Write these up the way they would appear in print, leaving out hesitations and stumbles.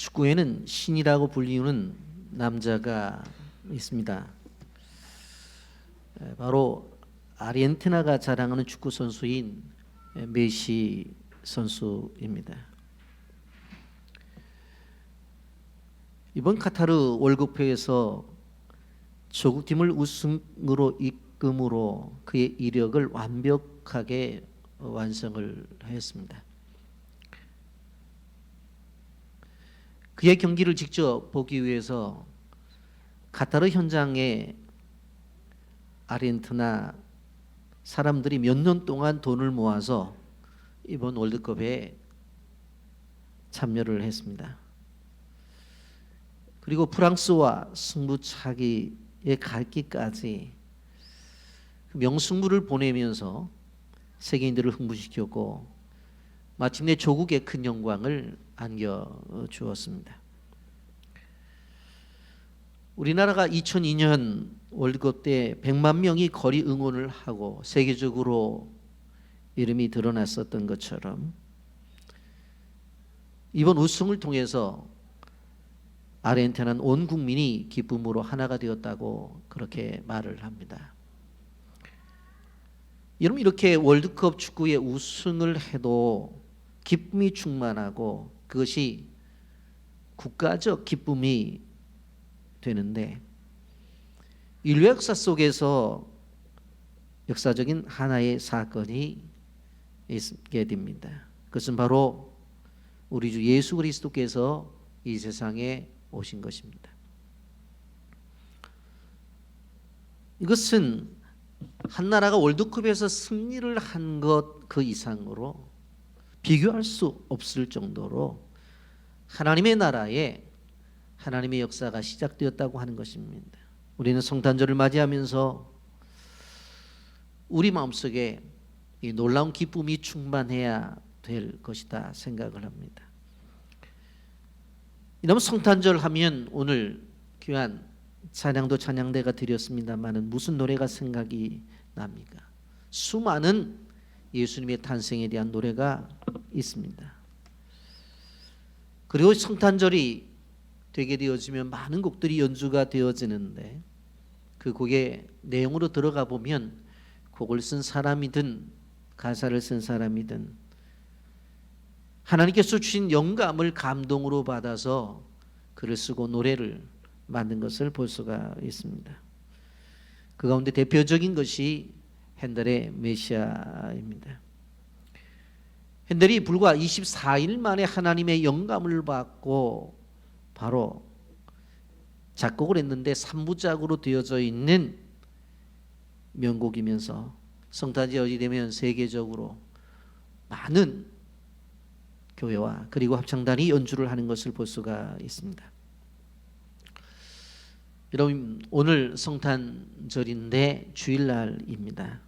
축구에는 신이라고 불리우는 남자가 있습니다. 바로 아르헨티나가 자랑하는 축구 선수인 메시 선수입니다. 이번 카타르 월드컵에서 조국팀을 우승으로 이끌므로 그의 이력을 완벽하게 완성을 했습니다. 그의 경기를 직접 보기 위해서 카타르 현장에 아르헨티나 사람들이 몇 년 동안 돈을 모아서 이번 월드컵에 참여를 했습니다. 그리고 프랑스와 승부차기에 갈기까지 명승부를 보내면서 세계인들을 흥분시켰고 마침내 조국에 큰 영광을 안겨주었습니다. 우리나라가 2002년 월드컵 때 100만 명이 거리 응원을 하고 세계적으로 이름이 드러났었던 것처럼 이번 우승을 통해서 아르헨티나는 온 국민이 기쁨으로 하나가 되었다고 그렇게 말을 합니다. 여러분, 이렇게 월드컵 축구의 우승을 해도 기쁨이 충만하고 그것이 국가적 기쁨이 되는데 인류 역사 속에서 역사적인 하나의 사건이 있게 됩니다. 그것은 바로 우리 주 예수 그리스도께서 이 세상에 오신 것입니다. 이것은 한 나라가 월드컵에서 승리를 한 것 그 이상으로 비교할 수 없을 정도로 하나님의 나라에 하나님의 역사가 시작되었다고 하는 것입니다. 우리는 성탄절을 맞이하면서 우리 마음속에 이 놀라운 기쁨이 충만해야 될 것이다 생각을 합니다. 이러면 성탄절 하면 오늘 귀한 찬양도 찬양대가 드렸습니다마는 무슨 노래가 생각이 납니까? 수많은 예수님의 탄생에 대한 노래가 있습니다. 그리고 성탄절이 되게 되어지면 많은 곡들이 연주가 되어지는데 그 곡의 내용으로 들어가 보면 곡을 쓴 사람이든 가사를 쓴 사람이든 하나님께서 주신 영감을 감동으로 받아서 글을 쓰고 노래를 만든 것을 볼 수가 있습니다. 그 가운데 대표적인 것이 핸델의 메시아입니다. 핸델이 불과 24일 만에 하나님의 영감을 받고 바로 작곡을 했는데 3부작으로 되어져 있는 명곡이면서 성탄절이 되면 세계적으로 많은 교회와 그리고 합창단이 연주를 하는 것을 볼 수가 있습니다. 여러분, 오늘 성탄절인데 주일날입니다.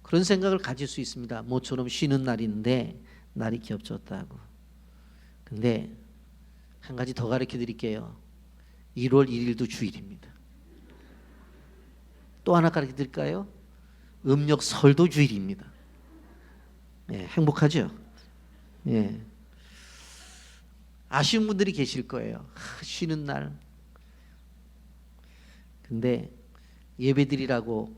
그런 생각을 가질 수 있습니다. 모처럼 쉬는 날인데 날이 겹쳤다고. 근데 한 가지 더 가르쳐 드릴게요. 1월 1일도 주일입니다. 또 하나 가르쳐 드릴까요? 음력 설도 주일입니다. 네, 행복하죠? 예. 아쉬운 분들이 계실 거예요. 쉬는 날. 근데 예배드리라고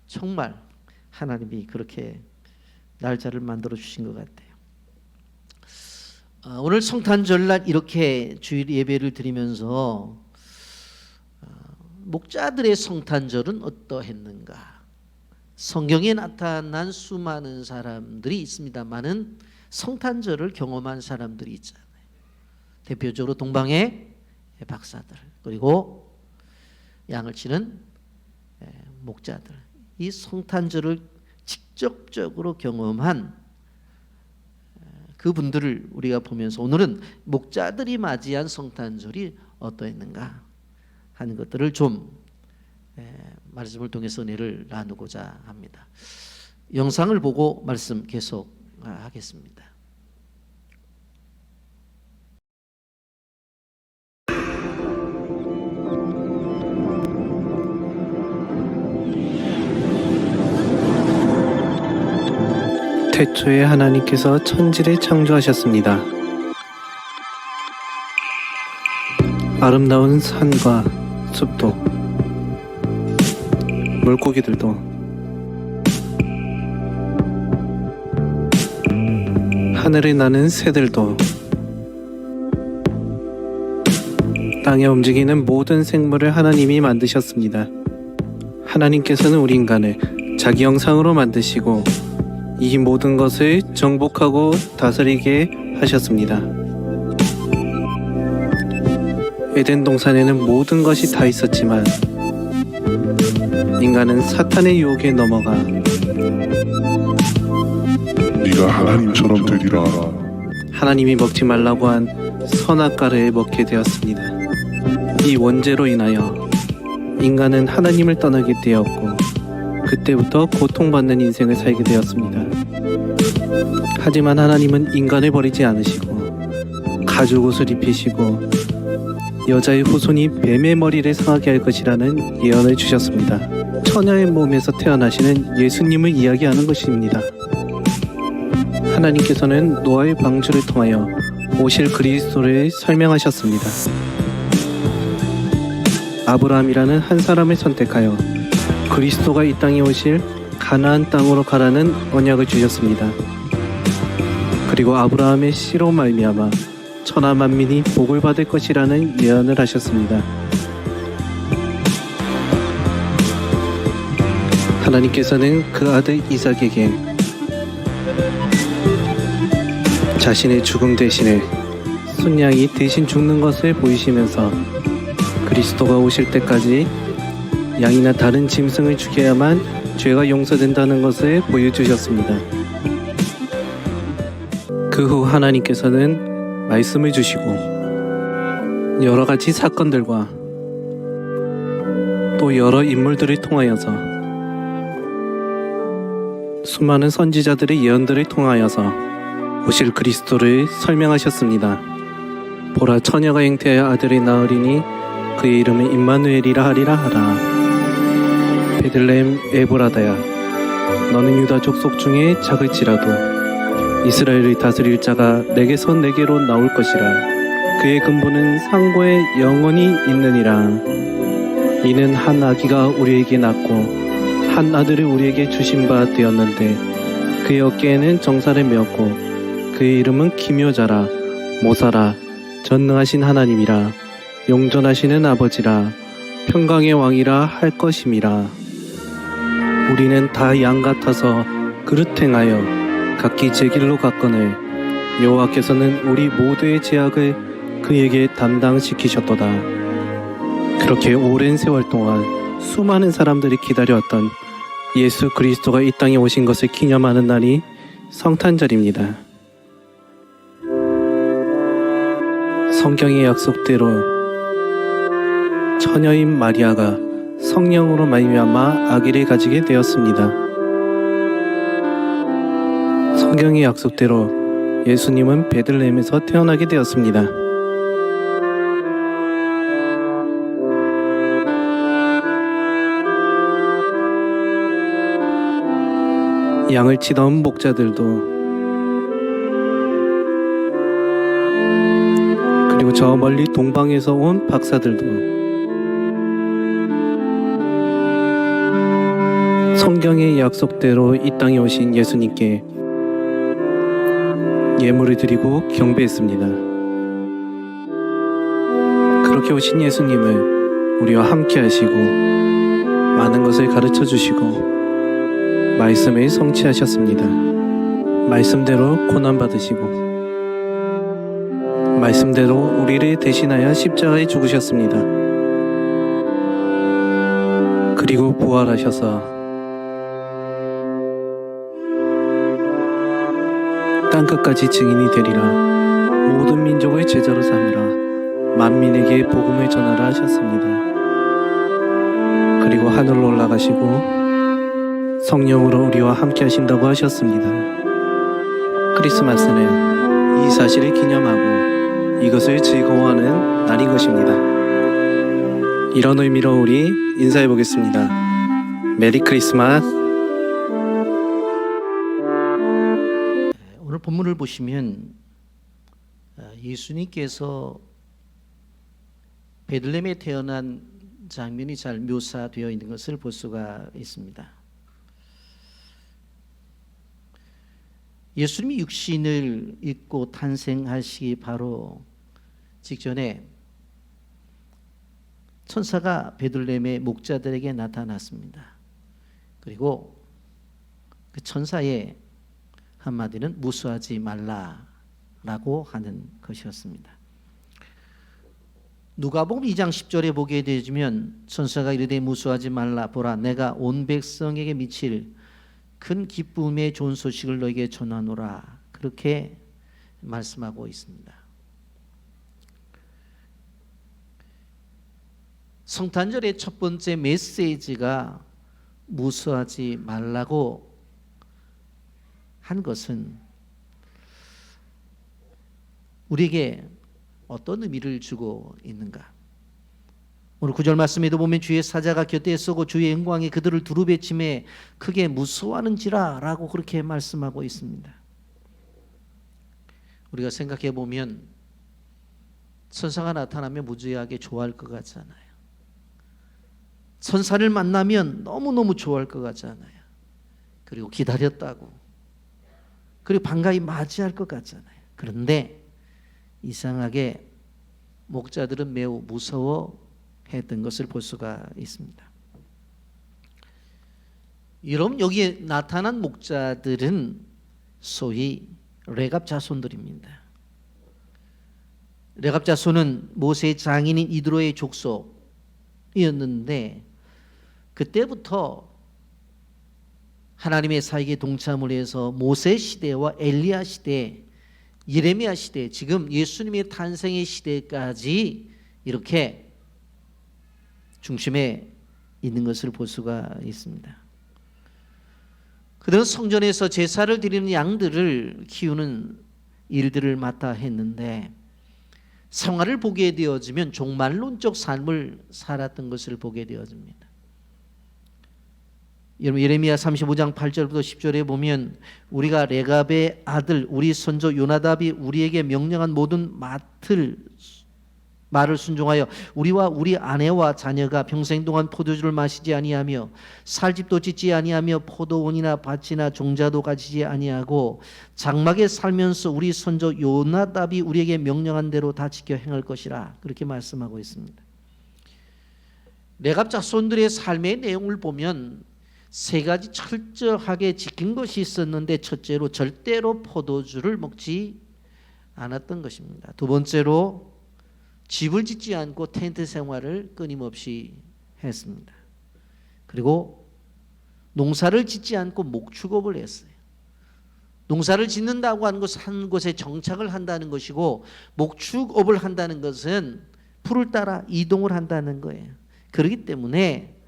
정말 하나님이 그렇게 날짜를 만들어 주신 것 같아요. 오늘 성탄절날 이렇게 주일 예배를 드리면서 목자들의 성탄절은 어떠했는가? 성경에 나타난 수많은 사람들이 있습니다만은 성탄절을 경험한 사람들이 있잖아요. 대표적으로 동방의 박사들, 그리고 양을 치는 목자들, 이 성탄절을 직접적으로 경험한 그분들을 우리가 보면서 오늘은 목자들이 맞이한 성탄절이 어떠했는가 하는 것들을 좀 말씀을 통해서 은혜를 나누고자 합니다. 영상을 보고 말씀 계속 하겠습니다. 태초에 하나님께서 천지를 창조하셨습니다. 아름다운 산과 숲도, 물고기들도, 하늘에 나는 새들도, 땅에 움직이는 모든 생물을 하나님이 만드셨습니다. 하나님께서는 우리 인간을 자기 형상으로 만드시고 이 모든 것을 정복하고 다스리게 하셨습니다. 에덴 동산에는 모든 것이 다 있었지만 인간은 사탄의 유혹에 넘어가 네가 하나님처럼 되리라. 하나님이 먹지 말라고 한 선악과를 먹게 되었습니다. 이 원죄로 인하여 인간은 하나님을 떠나게 되었고 그때부터 고통받는 인생을 살게 되었습니다. 하지만 하나님은 인간을 버리지 않으시고 가죽옷을 입히시고 여자의 후손이 뱀의 머리를 상하게 할 것이라는 예언을 주셨습니다. 처녀의 몸에서 태어나시는 예수님을 이야기하는 것입니다. 하나님께서는 노아의 방주를 통하여 오실 그리스도를 설명하셨습니다. 아브라함이라는 한 사람을 선택하여 그리스도가 이 땅에 오실 가나안 땅으로 가라는 언약을 주셨습니다. 그리고 아브라함의 씨로 말미암아 천하 만민이 복을 받을 것이라는 예언을 하셨습니다. 하나님께서는 그 아들 이삭에게 자신의 죽음 대신에 순양이 대신 죽는 것을 보이시면서 그리스도가 오실 때까지 양이나 다른 짐승을 죽여야만 죄가 용서된다는 것을 보여주셨습니다. 그 후 하나님께서는 말씀을 주시고 여러 가지 사건들과 또 여러 인물들을 통하여서 수많은 선지자들의 예언들을 통하여서 오실 그리스도를 설명하셨습니다. 보라, 처녀가 잉태하여 아들을 낳으리니 그의 이름은 임마누엘이라 하리라 하라. 베들레헴 에브라다야, 너는 유다 족속 중에 작을지라도 이스라엘을 다스릴 자가 내게서 내게로 나올 것이라. 그의 근본은 상고에 영원히 있느니라. 이는 한 아기가 우리에게 낳고 한 아들을 우리에게 주신 바 되었는데 그의 어깨에는 정사를 메었고 그의 이름은 기묘자라, 모사라, 전능하신 하나님이라, 용전하시는 아버지라, 평강의 왕이라 할 것임이라. 우리는 다 양 같아서 그릇 행하여 각기 제 길로 갔거늘 여호와께서는 우리 모두의 죄악을 그에게 담당시키셨도다. 그렇게 오랜 세월 동안 수많은 사람들이 기다려왔던 예수 그리스도가 이 땅에 오신 것을 기념하는 날이 성탄절입니다. 성경의 약속대로 처녀인 마리아가 성령으로 말미암아 아기를 가지게 되었습니다. 성경의 약속대로 예수님은 베들레헴에서 태어나게 되었습니다. 양을 치던 목자들도 그리고 저 멀리 동방에서 온 박사들도 성경의 약속대로 이 땅에 오신 예수님께 예물을 드리고 경배했습니다. 그렇게 오신 예수님을 우리와 함께 하시고 많은 것을 가르쳐 주시고 말씀을 성취하셨습니다. 말씀대로 고난받으시고 말씀대로 우리를 대신하여 십자가에 죽으셨습니다. 그리고 부활하셔서 땅끝까지 증인이 되리라. 모든 민족의 제자로 삼으라. 만민에게 복음을 전하라 하셨습니다. 그리고 하늘로 올라가시고 성령으로 우리와 함께 하신다고 하셨습니다. 크리스마스는 이 사실을 기념하고 이것을 즐거워하는 날인 것입니다. 이런 의미로 우리 인사해 보겠습니다. 메리 크리스마스. 오늘 본문을 보시면 예수님께서 베들레헴에 태어난 장면이 잘 묘사되어 있는 것을 볼 수가 있습니다. 예수님이 육신을 입고 탄생하시기 바로 직전에 천사가 베들레헴의 목자들에게 나타났습니다. 그리고 그 천사의 한마디는 무수하지 말라라고 하는 것이었습니다. 누가복음 2장 10절에 보게 되면 천사가 이르되 무수하지 말라. 보라, 내가 온 백성에게 미칠 큰 기쁨의 좋은 소식을 너에게 전하노라. 그렇게 말씀하고 있습니다. 성탄절의 첫 번째 메시지가 무수하지 말라고 한 것은 우리에게 어떤 의미를 주고 있는가? 오늘 9절 말씀에도 보면 주의 사자가 곁에 서고 주의 영광이 그들을 두루베침에 크게 무서워하는지라 라고 그렇게 말씀하고 있습니다. 우리가 생각해 보면 천사가 나타나면 무지하게 좋아할 것 같잖아요. 천사를 만나면 너무너무 좋아할 것 같잖아요. 그리고 기다렸다고, 그리고 반가이 맞이할 것 같잖아요. 그런데 이상하게 목자들은 매우 무서워했던 것을 볼 수가 있습니다. 여러분, 여기에 나타난 목자들은 소위 레갑 자손들입니다. 레갑 자손은 모세의 장인인 이드로의 족속이었는데 그때부터 하나님의 사역에 동참을 해서 모세 시대와 엘리야 시대, 예레미야 시대, 지금 예수님의 탄생의 시대까지 이렇게 중심에 있는 것을 볼 수가 있습니다. 그들은 성전에서 제사를 드리는 양들을 키우는 일들을 맡아 했는데 생활을 보게 되어지면 종말론적 삶을 살았던 것을 보게 되어집니다. 여러분, 예레미야 35장 8절부터 10절에 보면 우리가 레갑의 아들 우리 선조 요나답이 우리에게 명령한 모든 말을 순종하여 우리와 우리 아내와 자녀가 평생 동안 포도주를 마시지 아니하며 살집도 짓지 아니하며 포도원이나 밭이나 종자도 가지지 아니하고 장막에 살면서 우리 선조 요나답이 우리에게 명령한 대로 다 지켜 행할 것이라. 그렇게 말씀하고 있습니다. 레갑 자손들의 삶의 내용을 보면 세 가지 철저하게 지킨 것이 있었는데, 첫째로 절대로 포도주를 먹지 않았던 것입니다. 두 번째로 집을 짓지 않고 텐트 생활을 끊임없이 했습니다. 그리고 농사를 짓지 않고 목축업을 했어요. 농사를 짓는다고 하는 것은 한 곳에 정착을 한다는 것이고, 목축업을 한다는 것은 풀을 따라 이동을 한다는 거예요. 그렇기 때문에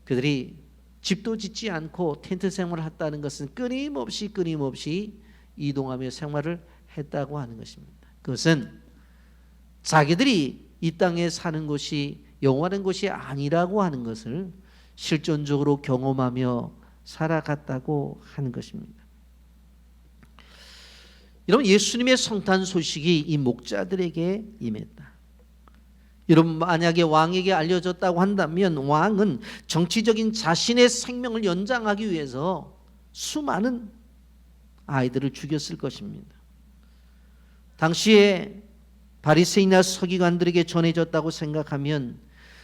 그들이 집도 짓지 않고 텐트 생활을 했다는 것은 끊임없이 이동하며 생활을 했다고 하는 것입니다. 그것은 자기들이 이 땅에 사는 곳이 영원한 곳이 아니라고 하는 것을 실존적으로 경험하며 살아갔다고 하는 것입니다. 여러분, 예수님의 성탄 소식이 이 목자들에게 임했다. 여러분, 만약에 왕에게 알려졌다고 한다면 왕은 정치적인 자신의 생명을 연장하기 위해서 수많은 아이들을 죽였을 것입니다. 당시에 바리새인이나 서기관들에게 전해졌다고 생각하면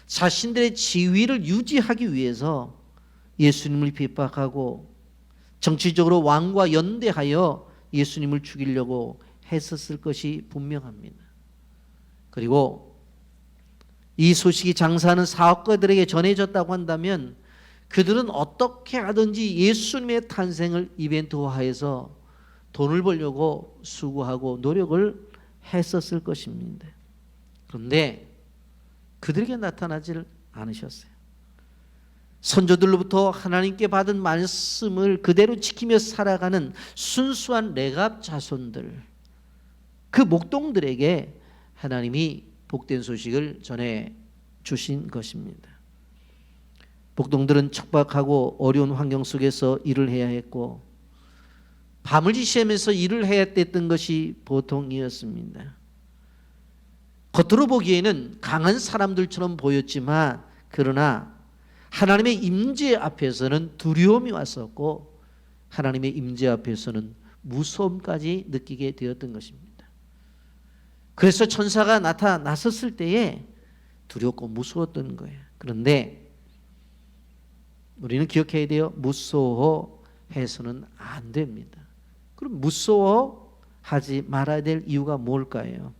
자신들의 지위를 유지하기 위해서 예수님을 핍박하고 정치적으로 왕과 연대하여 예수님을 죽이려고 했었을 것이 분명합니다. 그리고 이 소식이 장사하는 사업가들에게 전해졌다고 한다면 그들은 어떻게 하든지 예수님의 탄생을 이벤트화해서 돈을 벌려고 수고하고 노력을 했었을 것입니다. 그런데 그들에게 나타나질 않으셨어요. 선조들로부터 하나님께 받은 말씀을 그대로 지키며 살아가는 순수한 레갑 자손들, 그 목동들에게 하나님이 복된 소식을 전해 주신 것입니다. 목동들은 척박하고 어려운 환경 속에서 일을 해야 했고 밤을 지새면서 일을 해야 했던 것이 보통이었습니다. 겉으로 보기에는 강한 사람들처럼 보였지만 그러나 하나님의 임재 앞에서는 두려움이 왔었고 하나님의 임재 앞에서는 무서움까지 느끼게 되었던 것입니다. 그래서 천사가 나타났었을 때에 두렵고 무서웠던 거예요. 그런데 우리는 기억해야 돼요. 무서워해서는 안 됩니다. 그럼 무서워하지 말아야 될 이유가 뭘까요?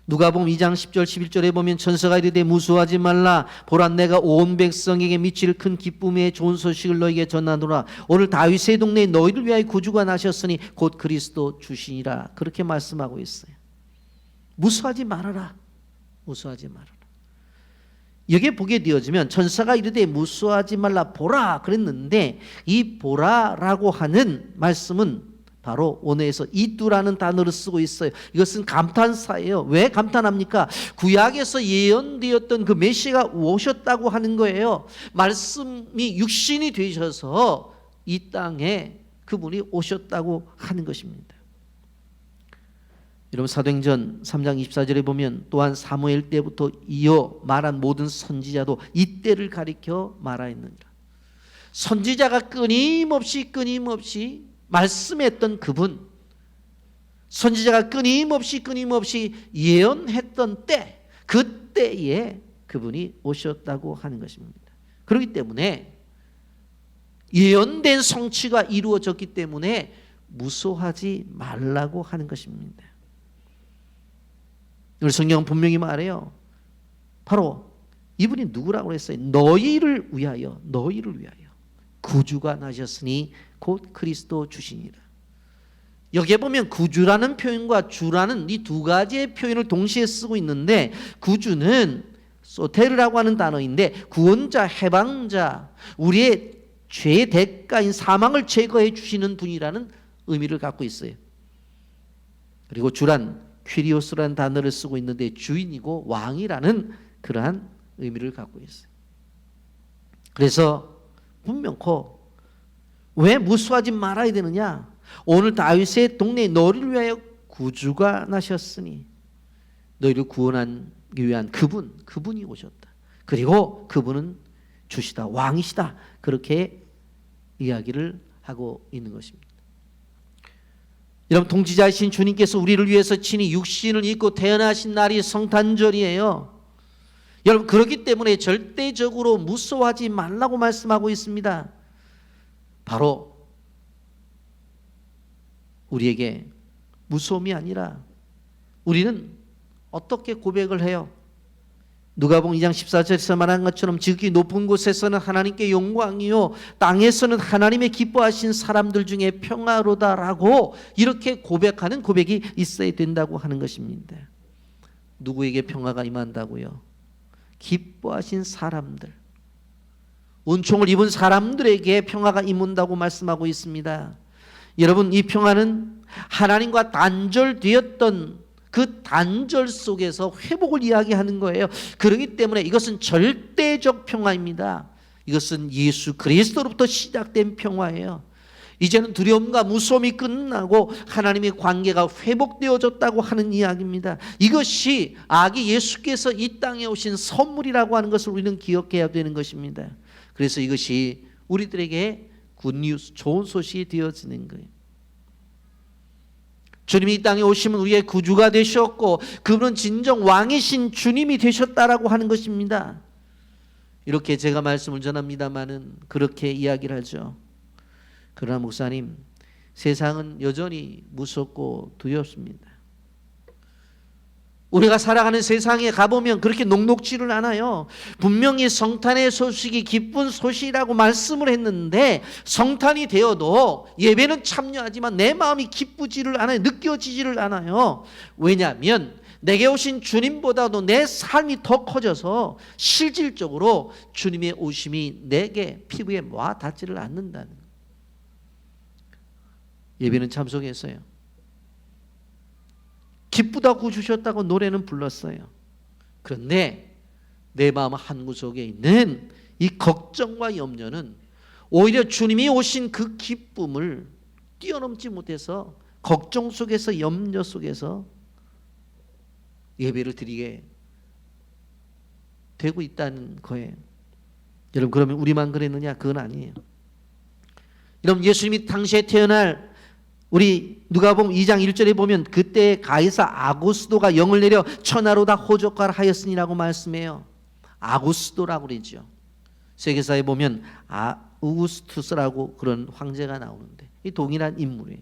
누가복음 2장 10절 11절에 보면 천사가 이르되 무서워하지 말라 보라 내가 온 백성에게 미칠 큰 기쁨의 좋은 소식을 너에게 전하노라 오늘 다윗의 동네에 너희를 위하여 구주가 나셨으니 곧 그리스도 주시니라 그렇게 말씀하고 있어요. 무서워하지 말아라. 무서워하지 말아라. 여기에 보게 되어지면 천사가 이르되 무서워하지 말라 보라 그랬는데 이 보라라고 하는 말씀은 바로 원어에서 이뚜라는 단어를 쓰고 있어요. 이것은 감탄사예요. 왜 감탄합니까? 구약에서 예언되었던 그 메시아가 오셨다고 하는 거예요. 말씀이 육신이 되셔서 이 땅에 그분이 오셨다고 하는 것입니다. 여러분 사도행전 3장 24절에 보면 또한 사무엘 때부터 이어 말한 모든 선지자도 이때를 가리켜 말하였느니라. 선지자가 끊임없이 말씀했던 그분, 선지자가 끊임없이 예언했던 때, 그때에 그분이 오셨다고 하는 것입니다. 그렇기 때문에 예언된 성취가 이루어졌기 때문에 무서워하지 말라고 하는 것입니다. 오늘 성경은 분명히 말해요. 바로 이분이 누구라고 했어요? 너희를 위하여 구주가 나셨으니 곧 그리스도 주시니라. 여기에 보면 구주라는 표현과 주라는 이 두 가지의 표현을 동시에 쓰고 있는데 구주는 소테르라고 하는 단어인데 구원자, 해방자, 우리의 죄의 대가인 사망을 제거해 주시는 분이라는 의미를 갖고 있어요. 그리고 주란 퀴리오스라는 단어를 쓰고 있는데 주인이고 왕이라는 그러한 의미를 갖고 있어요. 그래서 분명코 왜 무수하지 말아야 되느냐? 오늘 다윗의 동네에 너희를 위하여 구주가 나셨으니 너희를 구원하기 위한 그분이 오셨다. 그리고 그분은 주시다, 왕이시다. 그렇게 이야기를 하고 있는 것입니다. 여러분 통치자이신 주님께서 우리를 위해서 친히 육신을 입고 태어나신 날이 성탄절이에요. 여러분 그렇기 때문에 절대적으로 무서워하지 말라고 말씀하고 있습니다. 바로 우리에게 무서움이 아니라 우리는 어떻게 고백을 해요? 누가복음 2장 14절에서 말한 것처럼 지극히 높은 곳에서는 하나님께 영광이요 땅에서는 하나님의 기뻐하신 사람들 중에 평화로다라고 이렇게 고백하는 고백이 있어야 된다고 하는 것입니다. 누구에게 평화가 임한다고요? 기뻐하신 사람들, 은총을 입은 사람들에게 평화가 임한다고 말씀하고 있습니다. 여러분 이 평화는 하나님과 단절되었던 그 단절 속에서 회복을 이야기하는 거예요. 그렇기 때문에 이것은 절대적 평화입니다. 이것은 예수 그리스도로부터 시작된 평화예요. 이제는 두려움과 무서움이 끝나고 하나님의 관계가 회복되어졌다고 하는 이야기입니다. 이것이 아기 예수께서 이 땅에 오신 선물이라고 하는 것을 우리는 기억해야 되는 것입니다. 그래서 이것이 우리들에게 굿뉴스, 좋은 소식이 되어지는 거예요. 주님이 이 땅에 오시면 우리의 구주가 되셨고 그분은 진정 왕이신 주님이 되셨다라고 하는 것입니다. 이렇게 제가 말씀을 전합니다마는 그렇게 이야기를 하죠. 그러나 목사님, 세상은 여전히 무섭고 두렵습니다. 우리가 살아가는 세상에 가보면 그렇게 녹록지를 않아요. 분명히 성탄의 소식이 기쁜 소식이라고 말씀을 했는데 성탄이 되어도 예배는 참여하지만 내 마음이 기쁘지를 않아요. 느껴지지를 않아요. 왜냐하면 내게 오신 주님보다도 내 삶이 더 커져서 실질적으로 주님의 오심이 내게 피부에 와 닿지를 않는다는 거예요. 예배는 참석했어요. 기쁘다고 주셨다고 노래는 불렀어요. 그런데 내 마음 한구석에 있는 이 걱정과 염려는 오히려 주님이 오신 그 기쁨을 뛰어넘지 못해서 걱정 속에서 염려 속에서 예배를 드리게 되고 있다는 거예요. 여러분, 그러면 우리만 그랬느냐? 그건 아니에요. 여러분, 예수님이 당시에 태어날 우리 누가복음 2장 1절에 보면 그때 가이사 아구스도가 영을 내려 천하로 다 호족하라 하였으니라고 말씀해요. 아구스도라고 그러죠. 세계사에 보면 아우구스투스라고 그런 황제가 나오는데 이 동일한 인물이에요.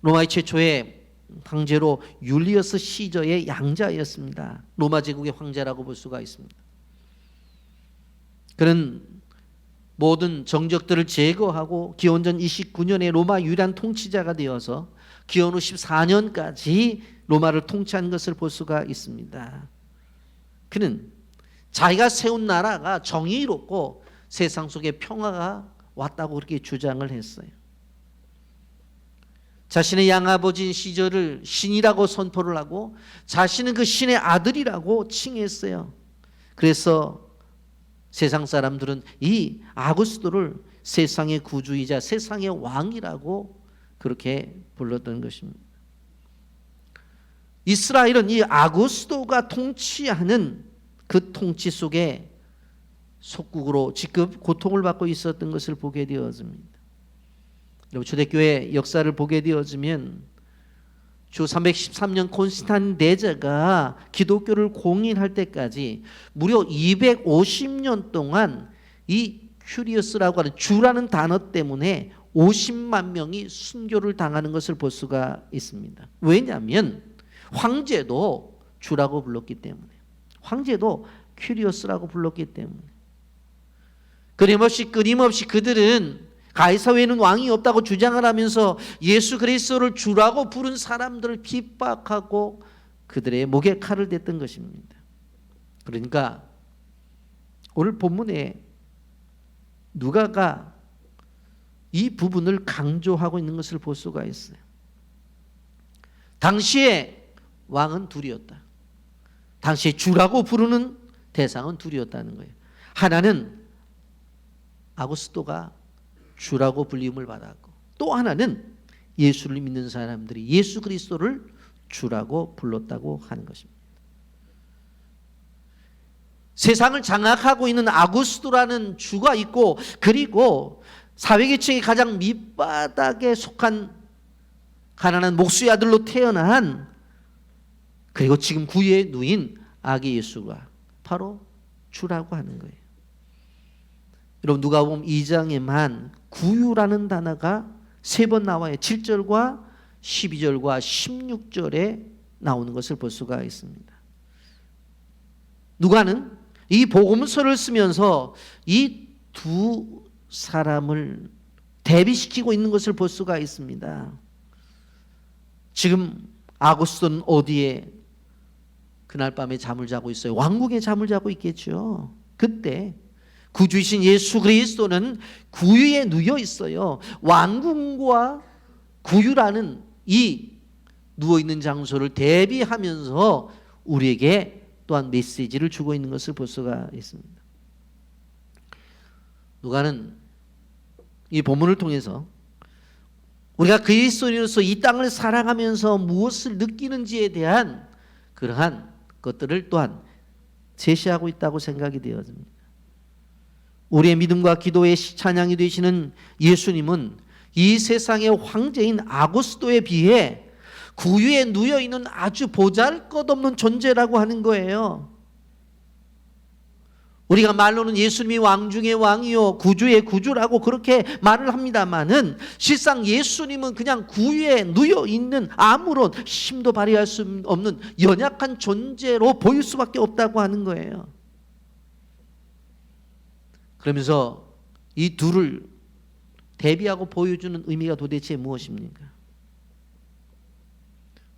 로마의 최초의 황제로 율리어스 시저의 양자였습니다. 로마 제국의 황제라고 볼 수가 있습니다. 그는 모든 정적들을 제거하고 기원전 29년에 로마 유일한 통치자가 되어서 기원 후 14년까지 로마를 통치한 것을 볼 수가 있습니다. 그는 자기가 세운 나라가 정의롭고 세상 속에 평화가 왔다고 그렇게 주장을 했어요. 자신의 양아버지인 시저를 신이라고 선포를 하고 자신은 그 신의 아들이라고 칭했어요. 그래서 세상 사람들은 이 아구스도를 세상의 구주이자 세상의 왕이라고 그렇게 불렀던 것입니다. 이스라엘은 이 아구스도가 통치하는 그 통치 속에 속국으로 직급 고통을 받고 있었던 것을 보게 되어집니다. 여러분, 초대교회 역사를 보게 되어지면 주 313년 콘스탄틴 대제가 기독교를 공인할 때까지 무려 250년 동안 이 큐리어스라고 하는 주라는 단어 때문에 50만 명이 순교를 당하는 것을 볼 수가 있습니다. 왜냐하면 황제도 주라고 불렀기 때문에, 황제도 큐리어스라고 불렀기 때문에. 끊임없이 그들은 가이사 외에는 왕이 없다고 주장을 하면서 예수 그리스도를 주라고 부른 사람들을 핍박하고 그들의 목에 칼을 댔던 것입니다. 그러니까 오늘 본문에 누가가 이 부분을 강조하고 있는 것을 볼 수가 있어요. 당시에 왕은 둘이었다. 당시에 주라고 부르는 대상은 둘이었다는 거예요. 하나는 아구스도가 주라고 불림을 받았고, 또 하나는 예수를 믿는 사람들이 예수 그리스도를 주라고 불렀다고 하는 것입니다. 세상을 장악하고 있는 아구스도라는 주가 있고, 그리고 사회계층의 가장 밑바닥에 속한 가난한 목수의 아들로 태어난, 그리고 지금 구유에 누인 아기 예수가 바로 주라고 하는 거예요. 여러분, 누가복음 2장에만 구유라는 단어가 3번 나와요. 7절과 12절과 16절에 나오는 것을 볼 수가 있습니다. 누가는 이 복음서를 쓰면서 이 두 사람을 대비시키고 있는 것을 볼 수가 있습니다. 지금 아구스도는 어디에 그날 밤에 잠을 자고 있어요? 왕궁에 잠을 자고 있겠죠. 그때 구주이신 예수 그리스도는 구유에 누워 있어요. 왕궁과 구유라는 이 누워있는 장소를 대비하면서 우리에게 또한 메시지를 주고 있는 것을 볼 수가 있습니다. 누가는 이 본문을 통해서 우리가 그리스도인으로서 이 땅을 사랑하면서 무엇을 느끼는지에 대한 그러한 것들을 또한 제시하고 있다고 생각이 되어집니다. 우리의 믿음과 기도의 찬양이 되시는 예수님은 이 세상의 황제인 아구스도에 비해 구유에 누워있는 아주 보잘것없는 존재라고 하는 거예요. 우리가 말로는 예수님이 왕 중의 왕이요 구주의 구주라고 그렇게 말을 합니다마는 실상 예수님은 그냥 구유에 누워있는 아무런 힘도 발휘할 수 없는 연약한 존재로 보일 수밖에 없다고 하는 거예요. 그러면서 이 둘을 대비하고 보여주는 의미가 도대체 무엇입니까?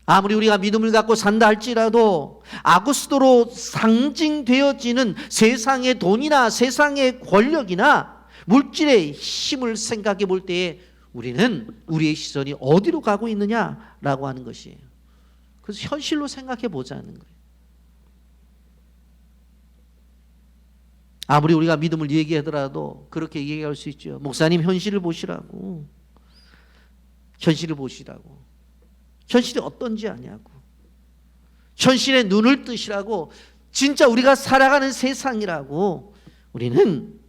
아무리 우리가 믿음을 갖고 산다 할지라도 아구스도로 상징되어지는 세상의 돈이나 세상의 권력이나 물질의 힘을 생각해 볼 때에 우리는 우리의 시선이 어디로 가고 있느냐라고 하는 것이에요. 그래서 현실로 생각해 보자는 거예요. 아무리 우리가 믿음을 얘기하더라도 그렇게 얘기할 수 있죠. 목사님, 현실을 보시라고. 현실을 보시라고. 현실이 어떤지 아냐고. 현실의 눈을 뜨시라고. 진짜 우리가 살아가는 세상이라고. 우리는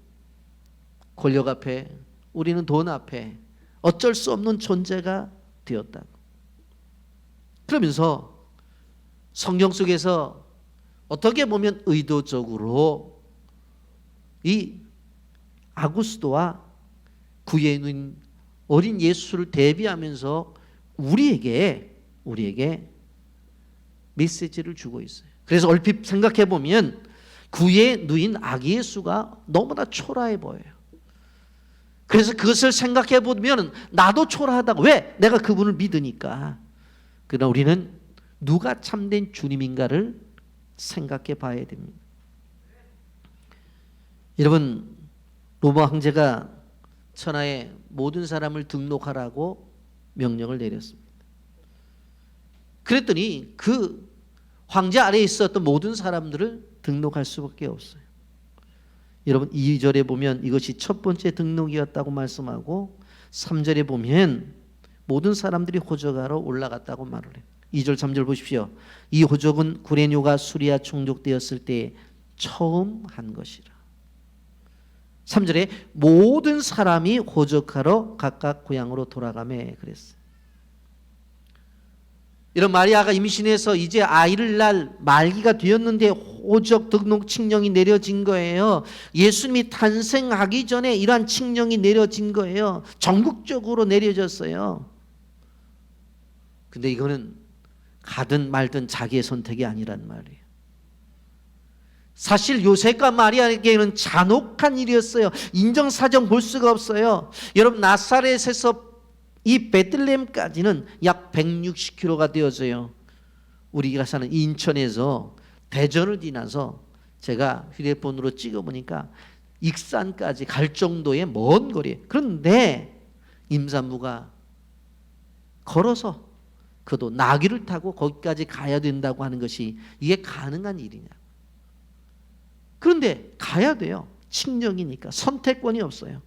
권력 앞에, 우리는 돈 앞에 어쩔 수 없는 존재가 되었다고. 그러면서 성경 속에서 어떻게 보면 의도적으로 이 아구스도와 구유에 누인 어린 예수를 대비하면서 우리에게 메시지를 주고 있어요. 그래서 얼핏 생각해 보면 구유에 누인 아기 예수가 너무나 초라해 보여요. 그래서 그것을 생각해 보면 나도 초라하다고. 왜? 내가 그분을 믿으니까. 그러나 우리는 누가 참된 주님인가를 생각해 봐야 됩니다. 여러분, 로마 황제가 천하의 모든 사람을 등록하라고 명령을 내렸습니다. 그랬더니 그 황제 아래에 있었던 모든 사람들을 등록할 수밖에 없어요. 여러분, 2절에 보면 이것이 첫 번째 등록이었다고 말씀하고 3절에 보면 모든 사람들이 호적하러 올라갔다고 말을 해요. 2절 3절 보십시오. 이 호적은 구레뇨가 수리아 총독되었을 때 처음 한 것이라. 3절에 모든 사람이 호적하러 각각 고향으로 돌아가매 그랬어요. 이런 마리아가 임신해서 이제 아이를 낳을 말기가 되었는데 호적 등록 칙령이 내려진 거예요. 예수님이 탄생하기 전에 이러한 칙령이 내려진 거예요. 전국적으로 내려졌어요. 근데 이거는 가든 말든 자기의 선택이 아니란 말이에요. 사실 요셉과 마리아에게는 잔혹한 일이었어요. 인정사정 볼 수가 없어요. 여러분, 나사렛에서 이 베들레헴까지는 약 160km가 되어져요. 우리가 사는 인천에서 대전을 지나서 제가 휴대폰으로 찍어보니까 익산까지 갈 정도의 먼 거리예요. 그런데 임산부가 걸어서, 그도 나귀를 타고 거기까지 가야 된다고 하는 것이 이게 가능한 일이냐. 그런데 가야 돼요. 칙령이니까. 선택권이 없어요.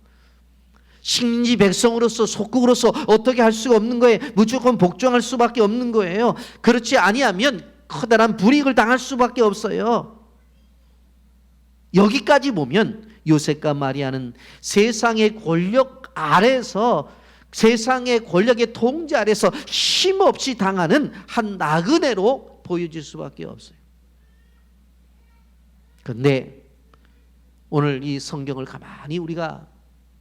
식민지 백성으로서, 속국으로서 어떻게 할 수가 없는 거예요. 무조건 복종할 수밖에 없는 거예요. 그렇지 아니하면 커다란 불이익을 당할 수밖에 없어요. 여기까지 보면 요셉과 마리아는 세상의 권력 아래서, 세상의 권력의 통제 아래서 힘없이 당하는 한 나그네로 보여질 수밖에 없어요. 그런데 오늘 이 성경을 가만히 우리가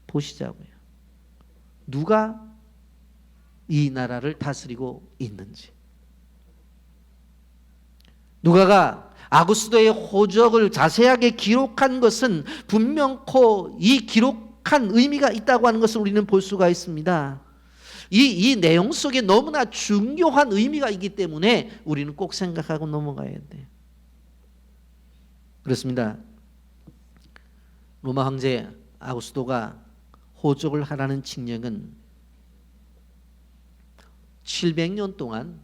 보시자고요. 누가 이 나라를 다스리고 있는지. 누가가 아구스도의 호적을 자세하게 기록한 것은 분명코 이 기록한 의미가 있다고 하는 것을 우리는 볼 수가 있습니다. 이 내용 속에 너무나 중요한 의미가 있기 때문에 우리는 꼭 생각하고 넘어가야 돼요. 그렇습니다. 로마 황제 아구스도가 호적을 하라는 칙령은 700년 동안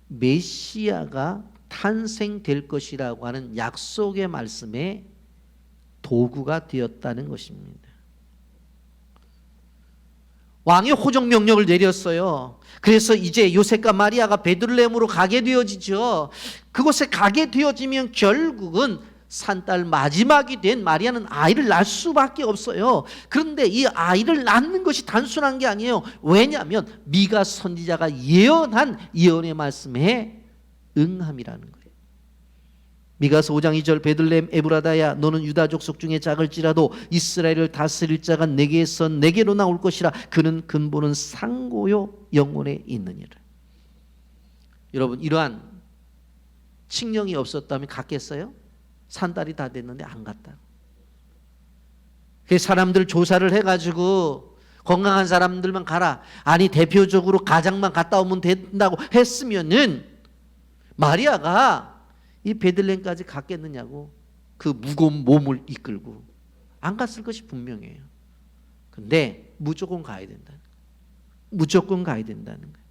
메시아가 탄생될 것이라고 하는 약속의 말씀에 도구가 되었다는 것입니다. 왕이 호적 명령을 내렸어요. 그래서 이제 요셉과 마리아가 베들레헴으로 가게 되어지죠. 그곳에 가게 되어지면 결국은 산딸 마지막이 된 마리아는 아이를 낳을 수밖에 없어요. 그런데 이 아이를 낳는 것이 단순한 게 아니에요. 왜냐하면 미가 선지자가 예언한 예언의 말씀에 응함이라는 거예요. 미가서 5장 2절 베들레헴 에브라다야 너는 유다 족속 중에 작을지라도 이스라엘을 다스릴 자가 내게서 내게로 나올 것이라. 그는 근본은 상고요 영원에 있느니라. 여러분, 이러한 칙령이 없었다면 갔겠어요? 산딸이 다 됐는데 안 갔다. 그래서 사람들 조사를 해가지고 건강한 사람들만 가라. 아니 대표적으로 가장만 갔다 오면 된다고 했으면은 마리아가 이 베들레헴까지 갔겠느냐고. 그 무거운 몸을 이끌고 안 갔을 것이 분명해요. 근데 무조건 가야 된다는 거예요. 무조건 가야 된다는 거예요.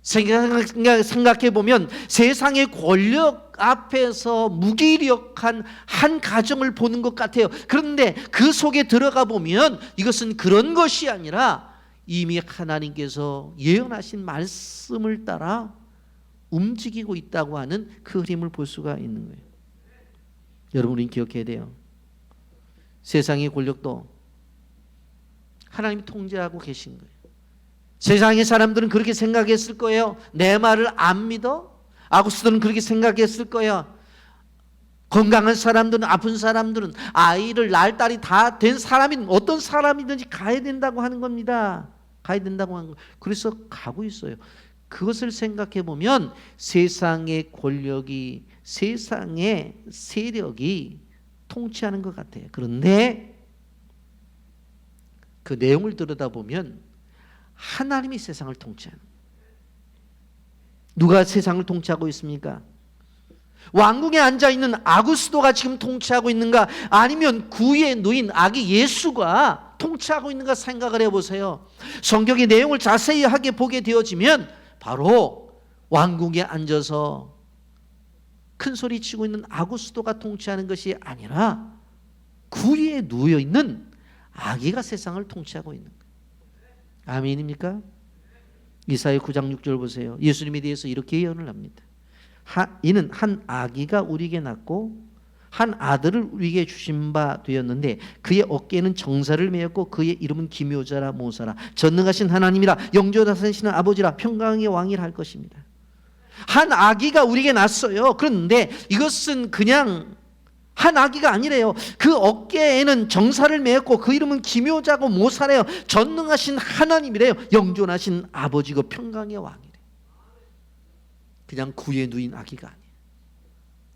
생각해 보면 세상의 권력 앞에서 무기력한 한 가정을 보는 것 같아요. 그런데 그 속에 들어가 보면 이것은 그런 것이 아니라 이미 하나님께서 예언하신 말씀을 따라 움직이고 있다고 하는 그 흐름을 볼 수가 있는 거예요. 여러분이 기억해야 돼요. 세상의 권력도 하나님이 통제하고 계신 거예요. 세상의 사람들은 그렇게 생각했을 거예요. 내 말을 안 믿어? 아구스도는 그렇게 생각했을 거예요. 건강한 사람들은, 아픈 사람들은, 아이를 낳을 딸이 다 된 사람이 어떤 사람이든지 가야 된다고 하는 겁니다. 가야 된다고 하는 거예요. 그래서 가고 있어요. 그것을 생각해 보면 세상의 권력이, 세상의 세력이 통치하는 것 같아요. 그런데 그 내용을 들여다보면 하나님이 세상을 통치하는 거예요. 누가 세상을 통치하고 있습니까? 왕궁에 앉아있는 아구스도가 지금 통치하고 있는가, 아니면 구의 누인 아기 예수가 통치하고 있는가 생각을 해보세요. 성경의 내용을 자세히 하게 보게 되어지면 바로 왕궁에 앉아서 큰 소리 치고 있는 아구스도가 통치하는 것이 아니라 구리에 누워있는 아기가 세상을 통치하고 있는 거예요. 아멘입니까? 이사야 9장 6절 보세요. 예수님에 대해서 이렇게 예언을 합니다. 이는 한 아기가 우리에게 낳고 한 아들을 우리에게 주신 바 되었는데 그의 어깨에는 정사를 메었고 그의 이름은 기묘자라 모사라 전능하신 하나님이라 영존하시는 아버지라 평강의 왕이라 할 것입니다. 한 아기가 우리에게 낳았어요. 그런데 이것은 그냥 한 아기가 아니래요. 그 어깨에는 정사를 메었고 그 이름은 기묘자고 모사래요. 전능하신 하나님이래요. 영존하신 아버지고 평강의 왕이래요. 그냥 구에 누인 아기가 아니에요.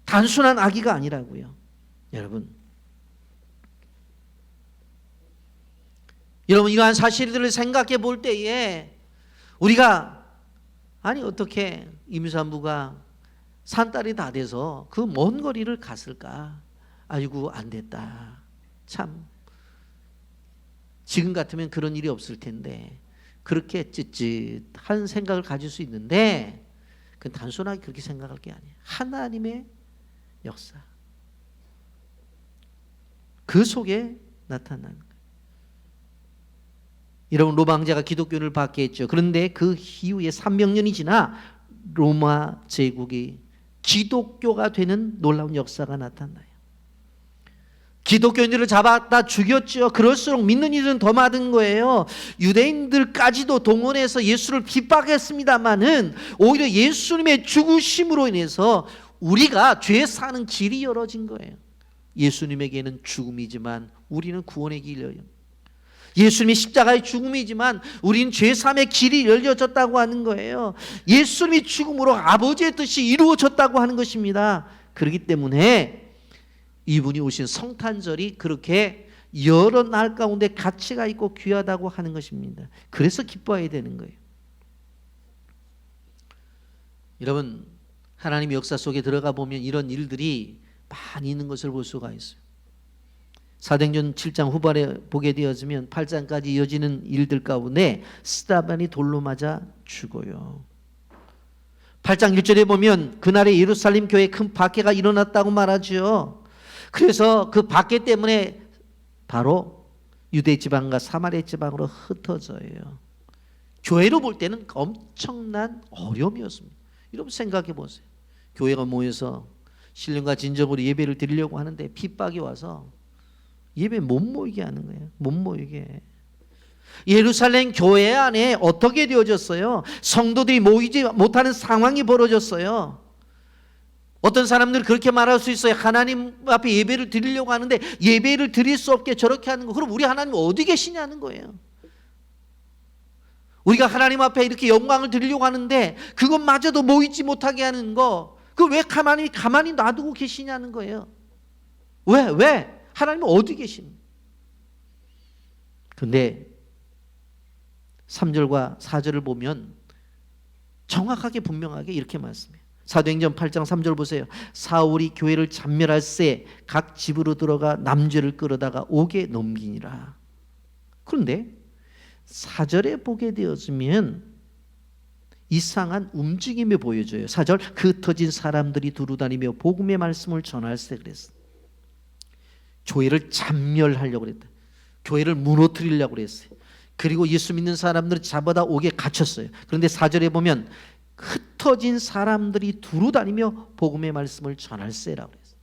단순한 아기가 아니라고요. 여러분 이러한 사실들을 생각해 볼 때에 우리가 아니 어떻게 임산부가 산딸이 다 돼서 그 먼 거리를 갔을까? 아이고 안 됐다. 참 지금 같으면 그런 일이 없을 텐데 그렇게 찌릿한 생각을 가질 수 있는데 그건 단순하게 그렇게 생각할 게 아니에요. 하나님의 역사 그 속에 나타나는 거예요. 여러분 로마 황제가 기독교를 받게 했죠. 그런데 그 이후에 300년이 지나 로마 제국이 기독교가 되는 놀라운 역사가 나타나요. 기독교인들을 잡았다 죽였죠. 그럴수록 믿는 이들은 더 많은 거예요. 유대인들까지도 동원해서 예수를 핍박했습니다마는 오히려 예수님의 죽으심으로 인해서 우리가 죄 사는 길이 열어진 거예요. 예수님에게는 죽음이지만 우리는 구원의 길이에요. 예수님이 십자가의 죽음이지만 우리는 죄사함의 길이 열려졌다고 하는 거예요. 예수님이 죽음으로 아버지의 뜻이 이루어졌다고 하는 것입니다. 그렇기 때문에 이분이 오신 성탄절이 그렇게 여러 날 가운데 가치가 있고 귀하다고 하는 것입니다. 그래서 기뻐해야 되는 거예요. 여러분 하나님의 역사 속에 들어가 보면 이런 일들이 많이 있는 것을 볼 수가 있어요. 사도행전 7장 후반에 보게 되어지면 8장까지 이어지는 일들 가운데 스데반이 돌로 맞아 죽어요. 8장 1절에 보면 그날에 예루살렘 교회에 큰 박해가 일어났다고 말하죠. 그래서 그 박해 때문에 바로 유대 지방과 사마리아 지방으로 흩어져요. 교회로 볼 때는 엄청난 어려움이었습니다. 여러분 생각해 보세요. 교회가 모여서 신령과 진정으로 예배를 드리려고 하는데 핍박이 와서 예배 못 모이게 하는 거예요. 못 모이게. 예루살렘 교회 안에 어떻게 되어졌어요? 성도들이 모이지 못하는 상황이 벌어졌어요. 어떤 사람들은 그렇게 말할 수 있어요. 하나님 앞에 예배를 드리려고 하는데 예배를 드릴 수 없게 저렇게 하는 거. 그럼 우리 하나님 어디 계시냐는 거예요. 우리가 하나님 앞에 이렇게 영광을 드리려고 하는데 그것마저도 모이지 못하게 하는 거. 그 왜 가만히 놔두고 계시냐는 거예요. 왜? 하나님은 어디 계십니까? 그런데 3절과 4절을 보면 정확하게 분명하게 이렇게 말씀해요. 사도행전 8장 3절 보세요. 사울이 교회를 잔멸할 새 각 집으로 들어가 남죄를 끌어다가 옥에 넘기니라. 그런데 4절에 보게 되어지면 이상한 움직임이 보여져요. 4절 그 흩어진 사람들이 두루다니며 복음의 말씀을 전할세 그랬어요. 교회를 잔멸하려고 그랬다. 교회를 무너뜨리려고 그랬어요. 그리고 예수 믿는 사람들은 잡아다 옥에 갇혔어요. 그런데 4절에 보면 흩어진 사람들이 두루 다니며 복음의 말씀을 전할세라고 그랬어요.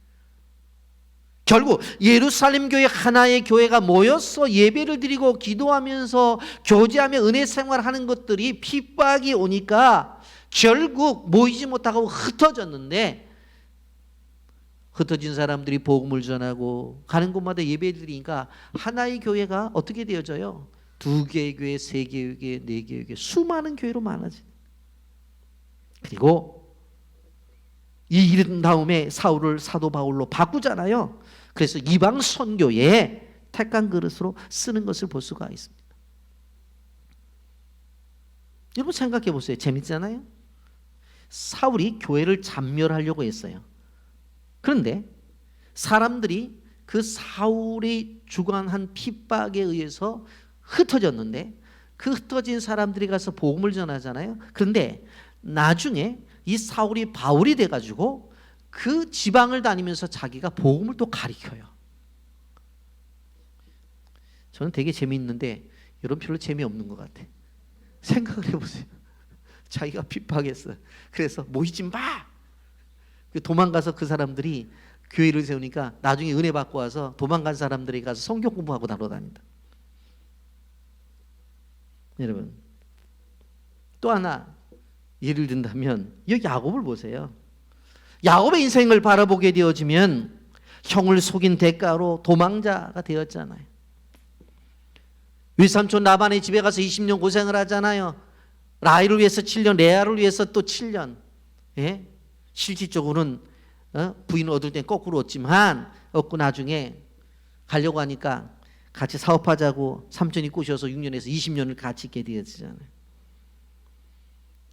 결국 예루살렘 교회 하나의 교회가 모여서 예배를 드리고 기도하면서 교제하며 은혜 생활하는 것들이 핍박이 오니까 결국 모이지 못하고 흩어졌는데, 흩어진 사람들이 복음을 전하고 가는 곳마다 예배 드리니까 하나의 교회가 어떻게 되어져요? 2개의 교회, 3개의 교회, 4개의 교회, 수많은 교회로 많아져요. 그리고 이 일 다음에 사울을 사도 바울로 바꾸잖아요. 그래서 이방 선교에 택한 그릇으로 쓰는 것을 볼 수가 있습니다. 여러분 생각해 보세요. 재밌잖아요. 사울이 교회를 잔멸하려고 했어요. 그런데 사람들이 그 사울이 주관한 핍박에 의해서 흩어졌는데, 그 흩어진 사람들이 가서 복음을 전하잖아요. 그런데 나중에 이 사울이 바울이 돼가지고 그 지방을 다니면서 자기가 복음을 또 가르쳐요. 저는 되게 재미있는데 여러분 별로 재미없는 것 같아. 생각을 해보세요. 자기가 핍박했어. 그래서 모이지 마. 도망가서 그 사람들이 교회를 세우니까 나중에 은혜 받고 와서 도망간 사람들이 가서 성경 공부하고 날아다닌다. 여러분 또 하나 예를 든다면 여기 야곱을 보세요. 야곱의 인생을 바라보게 되어지면 형을 속인 대가로 도망자가 되었잖아요. 외삼촌 라반의 집에 가서 20년 고생을 하잖아요. 라헬을 위해서 7년, 레아를 위해서 또 7년. 예? 실질적으로는 부인을 얻을 땐 거꾸로 얻지만 얻고 나중에 가려고 하니까 같이 사업하자고 삼촌이 꼬셔서 6년에서 20년을 같이 있게 되었잖아요.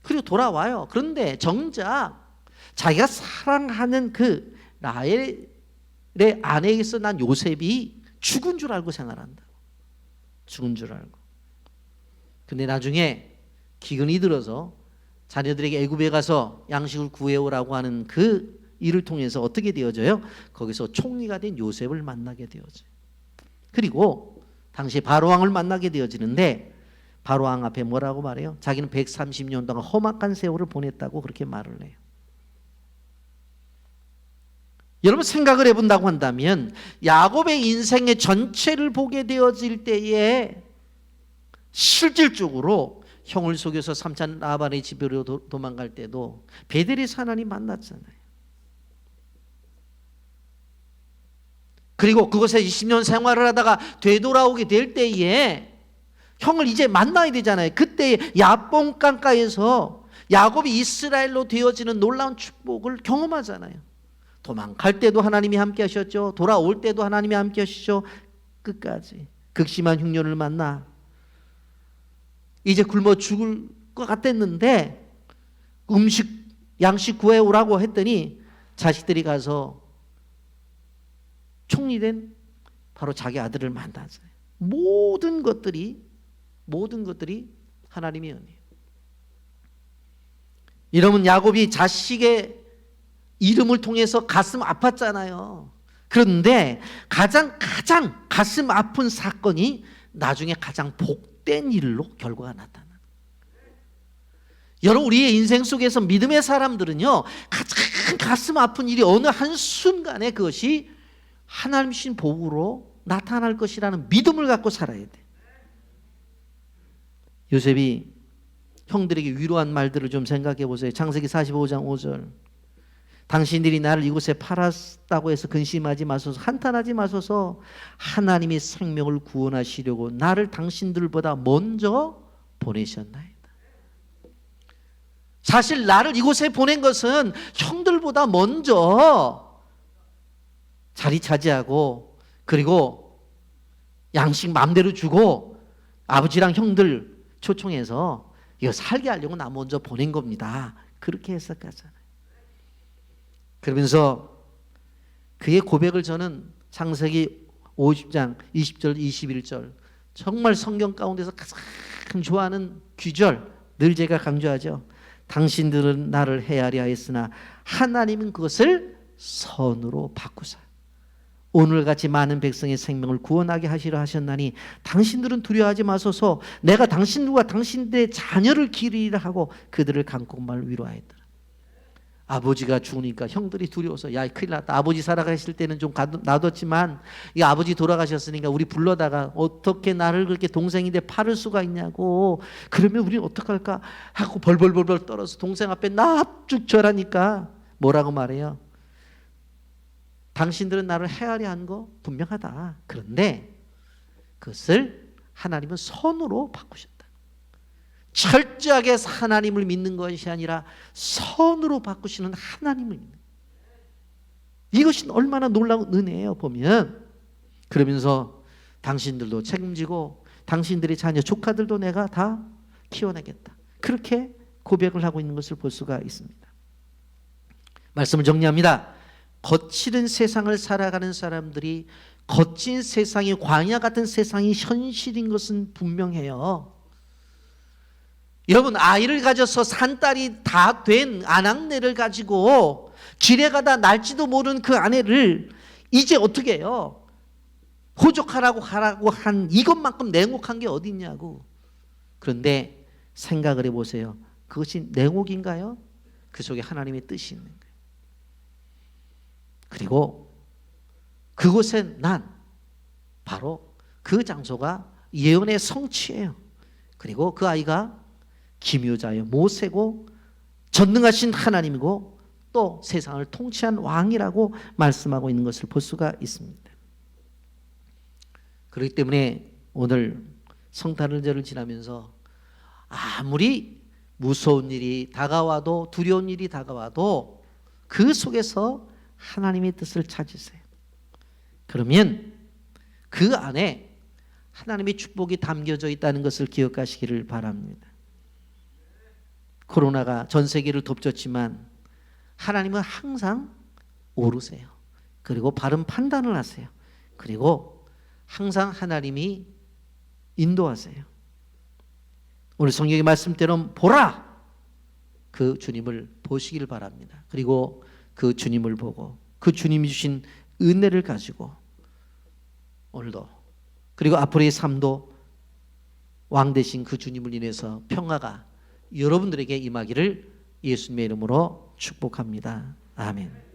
그리고 돌아와요. 그런데 정작 자기가 사랑하는 그 라헬의 아내에게서 난 요셉이 죽은 줄 알고 생활한다. 죽은 줄 알고. 근데 나중에 기근이 들어서 자녀들에게 애굽에 가서 양식을 구해오라고 하는 그 일을 통해서 어떻게 되어져요? 거기서 총리가 된 요셉을 만나게 되어져요. 그리고 당시 바로왕을 만나게 되어지는데, 바로왕 앞에 뭐라고 말해요? 자기는 130년 동안 험악한 세월을 보냈다고 그렇게 말을 해요. 여러분 생각을 해본다고 한다면 야곱의 인생의 전체를 보게 되어질 때에 실질적으로 형을 속여서 삼촌 라반의 집으로 도망갈 때도 베델에서 하나님 만났잖아요. 그리고 그곳에 20년 생활을 하다가 되돌아오게 될 때에 형을 이제 만나야 되잖아요. 그때 야뽕 강가에서 야곱이 이스라엘로 되어지는 놀라운 축복을 경험하잖아요. 도망갈 때도 하나님이 함께 하셨죠. 돌아올 때도 하나님이 함께 하시죠. 끝까지 극심한 흉년을 만나 이제 굶어 죽을 것 같았는데 양식 구해오라고 했더니 자식들이 가서 총리된 바로 자기 아들을 만나잖아요. 모든 것들이 하나님의 은혜예요. 이러면 야곱이 자식의 이름을 통해서 가슴 아팠잖아요. 그런데 가장 가슴 아픈 사건이 나중에 가장 복된 일로 결과가 나타나. 여러분 우리의 인생 속에서 믿음의 사람들은요, 가장 가슴 아픈 일이 어느 한순간에 그것이 하나님 주신 복으로 나타날 것이라는 믿음을 갖고 살아야 돼. 요셉이 형들에게 위로한 말들을 좀 생각해 보세요. 창세기 45장 5절. 당신들이 나를 이곳에 팔았다고 해서 근심하지 마소서, 한탄하지 마소서. 하나님이 생명을 구원하시려고 나를 당신들보다 먼저 보내셨나이다. 사실 나를 이곳에 보낸 것은 형들보다 먼저 자리 차지하고 그리고 양식 마음대로 주고 아버지랑 형들 초청해서 이거 살게 하려고 나 먼저 보낸 겁니다. 그렇게 해석하잖아요. 그러면서 그의 고백을 저는 창세기 50장 20절 21절 정말 성경 가운데서 가장 좋아하는 귀절, 늘 제가 강조하죠. 당신들은 나를 헤아려 하였으나 하나님은 그것을 선으로 바꾸사 오늘같이 많은 백성의 생명을 구원하게 하시려 하셨나니 당신들은 두려워하지 마소서. 내가 당신들과 당신들의 자녀를 기르리라 하고 그들을 강권말 위로하였더라. 아버지가 죽으니까 형들이 두려워서 야 큰일 났다. 아버지 살아가실 때는 좀 놔뒀지만 이 아버지 돌아가셨으니까 우리 불러다가 어떻게 나를 그렇게 동생인데 팔을 수가 있냐고. 그러면 우리는 어떡할까 하고 벌벌벌벌 떨어서 동생 앞에 납죽 절하니까 뭐라고 말해요? 당신들은 나를 헤아려 한 거 분명하다. 그런데 그것을 하나님은 선으로 바꾸셨다. 철저하게 하나님을 믿는 것이 아니라 선으로 바꾸시는 하나님을 믿는 거예요. 이것이 얼마나 놀라운 은혜예요 보면. 그러면서 당신들도 책임지고 당신들의 자녀 조카들도 내가 다 키워내겠다. 그렇게 고백을 하고 있는 것을 볼 수가 있습니다. 말씀을 정리합니다. 거칠은 세상을 살아가는 사람들이 거친 세상이 광야 같은 세상이 현실인 것은 분명해요. 여러분 아이를 가져서 산딸이 다 된 아낙네를 가지고 길에 가다 날지도 모르는 그 아내를 이제 어떻게 해요? 호적하라고 하라고 한 이것만큼 냉혹한 게 어디 있냐고. 그런데 생각을 해보세요. 그것이 냉혹인가요? 그 속에 하나님의 뜻이 있는 거예요. 그리고 그곳에 난 바로 그 장소가 예언의 성취예요. 그리고 그 아이가 기묘자요 모세고 전능하신 하나님이고 또 세상을 통치한 왕이라고 말씀하고 있는 것을 볼 수가 있습니다. 그렇기 때문에 오늘 성탄절을 지나면서 아무리 무서운 일이 다가와도 두려운 일이 다가와도 그 속에서 하나님의 뜻을 찾으세요. 그러면 그 안에 하나님의 축복이 담겨져 있다는 것을 기억하시기를 바랍니다. 코로나가 전 세계를 덮쳤지만 하나님은 항상 오르세요. 그리고 바른 판단을 하세요. 그리고 항상 하나님이 인도하세요. 오늘 성경의 말씀대로 보라! 그 주님을 보시길 바랍니다. 그리고 그 주님을 보고 그 주님이 주신 은혜를 가지고 오늘도 그리고 앞으로의 삶도 왕 되신 그 주님을 인해서 평화가 여러분들에게 임하기를 예수님의 이름으로 축복합니다. 아멘.